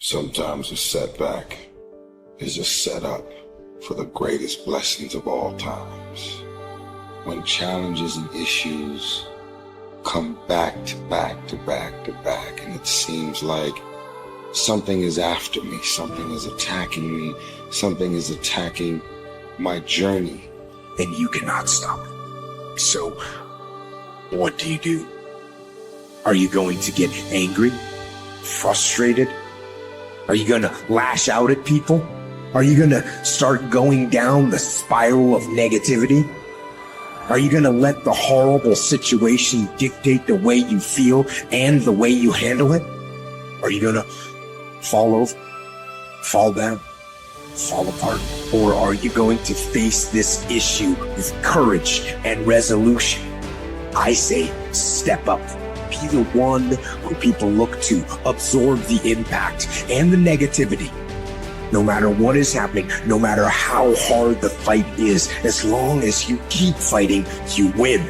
Sometimes a setback is a setup for the greatest blessings of all times. When challenges and issues come back to back to back to back, and it seems like something is after me, something is attacking me, something is attacking my journey. And you cannot stop it. So, what do? Are you going to get angry? Frustrated? Are you going to lash out at people? Are you going to start going down the spiral of negativity? Are you going to let the horrible situation dictate the way you feel and the way you handle it? Are you going to fall over, fall down, fall apart? Or are you going to face this issue with courage and resolution? I say step up. Be the one who people look to, absorb the impact and the negativity. No matter what is happening, no matter how hard the fight is, as long as you keep fighting, you win.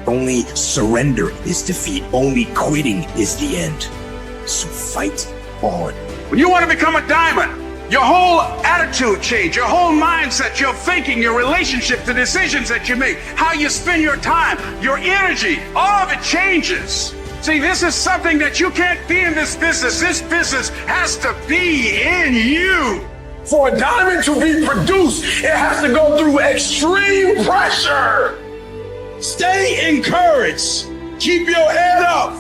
Only surrender is defeat. Only quitting is the end. So fight on. When you want to become a diamond, your whole attitude change, your whole mindset, your thinking, your relationship, the decisions that you make, how you spend your time, your energy, all of it changes. See, this is something that you can't be in this business. This business has to be in you. For a diamond to be produced, it has to go through extreme pressure. Stay encouraged. Keep your head up.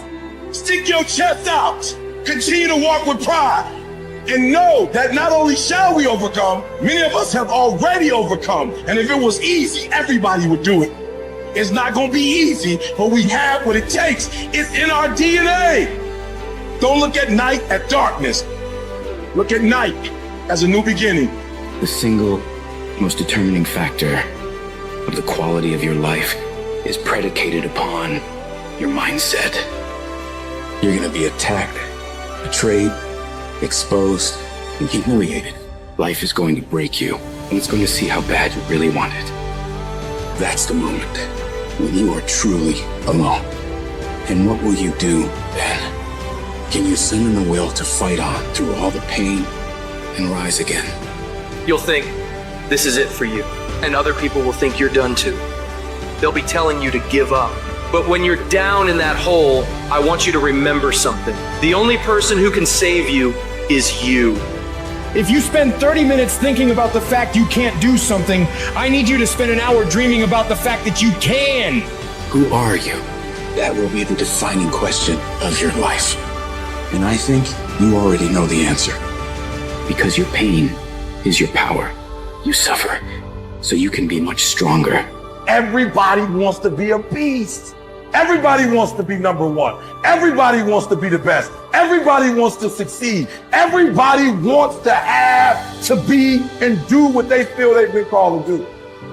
Stick your chest out. Continue to walk with pride. And know that not only shall we overcome, many of us have already overcome. And if it was easy, everybody would do it. It's not going to be easy, but we have what it takes. It's in our DNA. Don't look at night as darkness. Look at night as a new beginning. The single most determining factor of the quality of your life is predicated upon your mindset. You're going to be attacked, betrayed, exposed, and humiliated. Life is going to break you, and it's going to see how bad you really want it. That's the moment when you are truly alone. And what will you do then? Can you summon the will to fight on through all the pain and rise again? You'll think this is it for you, and other people will think you're done too. They'll be telling you to give up. But when you're down in that hole, I want you to remember something. The only person who can save you is you. If you spend 30 minutes thinking about the fact you can't do something, I need you to spend an hour dreaming about the fact that you can. Who are you? That will be the defining question of your life. And I think you already know the answer. Because your pain is your power. You suffer, so you can be much stronger. Everybody wants to be a beast. Everybody wants to be number one. Everybody wants to be the best. Everybody wants to succeed. Everybody wants to have, to be, and do what they feel they've been called to do.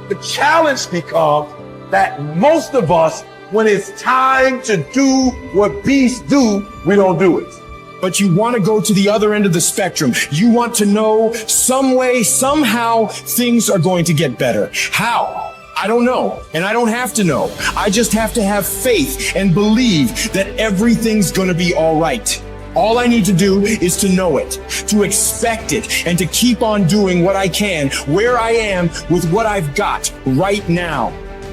The challenge becomes that most of us, when it's time to do what beasts do, we don't do it. But you want to go to the other end of the spectrum. You want to know some way, somehow, things are going to get better. How? I don't know, and I don't have to know. I just have to have faith and believe that everything's gonna be all right. All I need to do is to know it, to expect it, and to keep on doing what I can, where I am, with what I've got right now.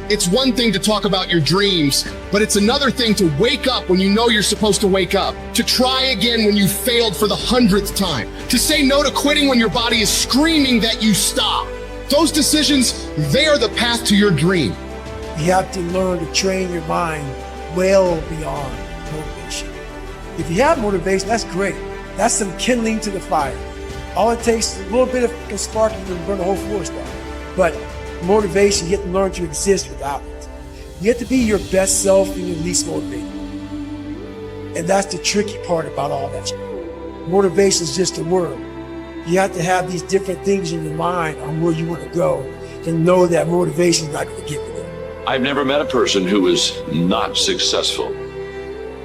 It's one thing to talk about your dreams, but it's another thing to wake up when you know you're supposed to wake up, to try again when you failed for the 100th time, to say no to quitting when your body is screaming that you stop. Those decisions, they are the path to your dream. You have to learn to train your mind well beyond motivation. If you have motivation, that's great. That's some kindling to the fire. All it takes is a little bit of a spark and you can burn the whole forest down. But motivation, you have to learn to exist without it. You have to be your best self and your least motivated. And that's the tricky part about all that. Motivation is just a word. You have to have these different things in your mind on where you want to go and know that motivation is not going to get you there. I've never met a person who was not successful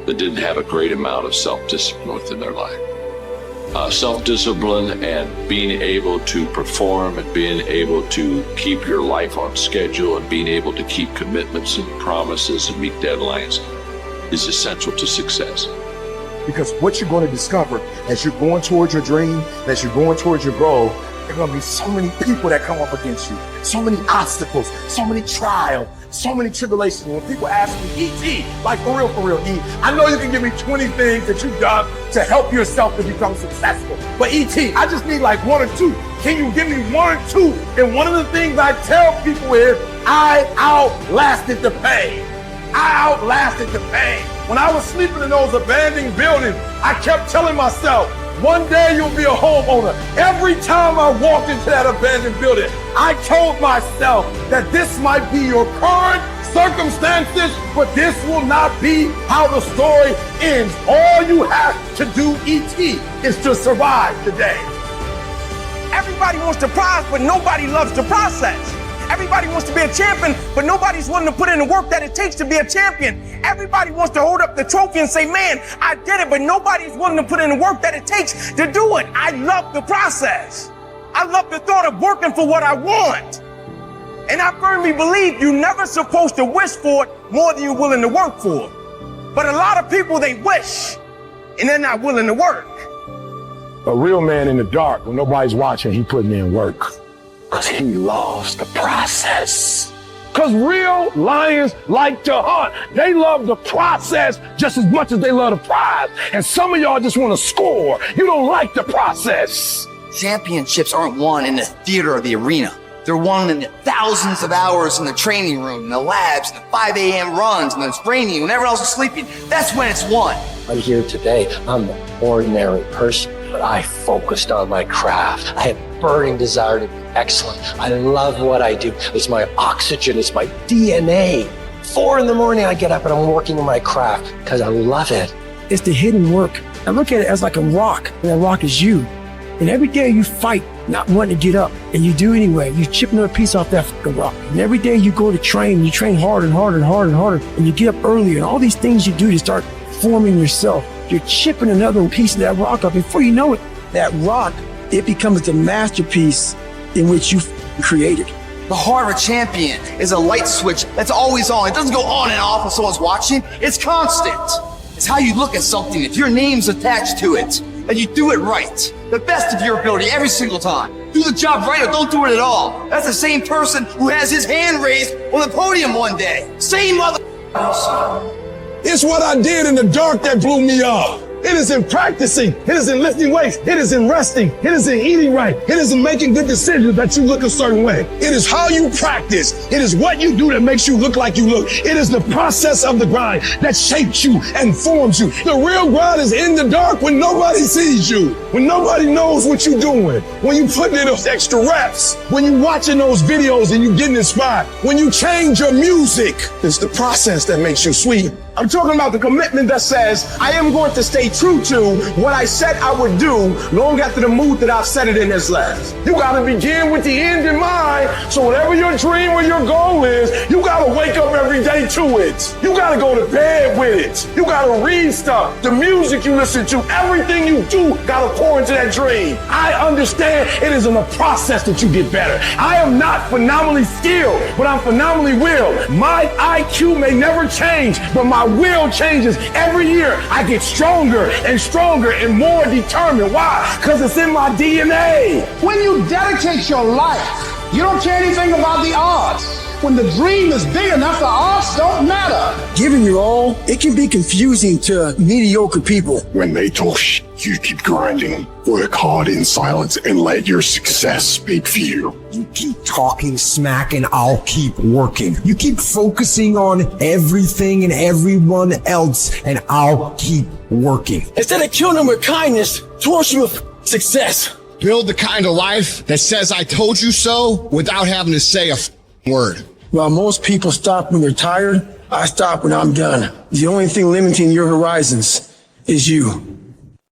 that didn't have a great amount of self-discipline within their life. Self-discipline and being able to perform and being able to keep your life on schedule and being able to keep commitments and promises and meet deadlines is essential to success. Because what you're going to discover as you're going towards your dream, as you're going towards your goal, there are going to be so many people that come up against you, so many obstacles, so many trials, so many tribulations. When people ask me, E.T., like for real, E, I know you can give me 20 things that you've done to help yourself to become successful. But E.T., I just need like 1 or 2. Can you give me 1 or 2? And one of the things I tell people is, I outlasted the pain. I outlasted the pain. When I was sleeping in those abandoned buildings, I kept telling myself, one day you'll be a homeowner. Every time I walked into that abandoned building, I told myself that this might be your current circumstances, but this will not be how the story ends. All you have to do, E.T., is to survive today. Everybody wants the prize, but nobody loves the process. Everybody wants to be a champion, but nobody's willing to put in the work that it takes to be a champion. Everybody wants to hold up the trophy and say, man, I did it, but nobody's willing to put in the work that it takes to do it. I love the process. I love the thought of working for what I want. And I firmly believe you're never supposed to wish for it more than you're willing to work for it. But a lot of people, they wish, and they're not willing to work. A real man in the dark, when nobody's watching, he putting in work. Because he loves the process. Because real lions like to hunt. They love the process just as much as they love the prize. And some of y'all just want to score. You don't like the process. Championships aren't won in the theater or the arena. They're won in the thousands of hours in the training room, in the labs, in the 5 a.m. runs, when it's raining, when everyone else is sleeping. That's when it's won. I'm here today. I'm an ordinary person, but I focused on my craft. I had burning desire to be excellent. I love what I do. It's my oxygen. It's my DNA. 4 a.m, I get up and I'm working on my craft because I love it. It's the hidden work. I look at it as like a rock, and that rock is you. And every day you fight not wanting to get up, and you do anyway. You chip another piece off that fucking rock. And every day you go to train, you train harder and harder and harder and harder, and you get up earlier, and all these things you do to start forming yourself. You're chipping another piece of that rock up. Before you know it, that rock, it becomes the masterpiece in which you created. The heart of a champion is a light switch that's always on. It doesn't go on and off when someone's watching. It's constant. It's how you look at something. If your name's attached to it, and you do it right, the best of your ability every single time. Do the job right or don't do it at all. That's the same person who has his hand raised on the podium one day. Same mother. It's what I did in the dark that blew me up. It is in practicing. It is in lifting weights. It is in resting. It is in eating right. It is in making good decisions that you look a certain way. It is how you practice. It is what you do that makes you look like you look. It is the process of the grind that shapes you and forms you. The real grind is in the dark when nobody sees you, when nobody knows what you're doing, when you putting in those extra reps, when you watching those videos and you getting inspired, when you change your music. It's the process that makes you sweet. I'm talking about the commitment that says, I am going to stay true to what I said I would do long after the mood that I've set it in has left. You gotta begin with the end in mind, so whatever your dream or your goal is, you gotta wake up every day to it. You gotta go to bed with it. You gotta read stuff, the music you listen to, everything you do gotta pour into that dream. I understand it is in the process that you get better. I am not phenomenally skilled, but I'm phenomenally willed. My IQ may never change, but my will changes every year. I get stronger and stronger and more determined. Why? Because it's in my DNA. When you dedicate your life, you don't care anything about the odds. When the dream is big enough, the odds don't matter. Giving your all, it can be confusing to mediocre people. When they talk shit, you keep grinding. Work hard in silence and let your success speak for you. You keep talking smack and I'll keep working. You keep focusing on everything and everyone else and I'll keep working. Instead of killing them with kindness, torch them with success. Build the kind of life that says I told you so without having to say a word. While most people stop when they're tired, I stop when I'm done. The only thing limiting your horizons is you.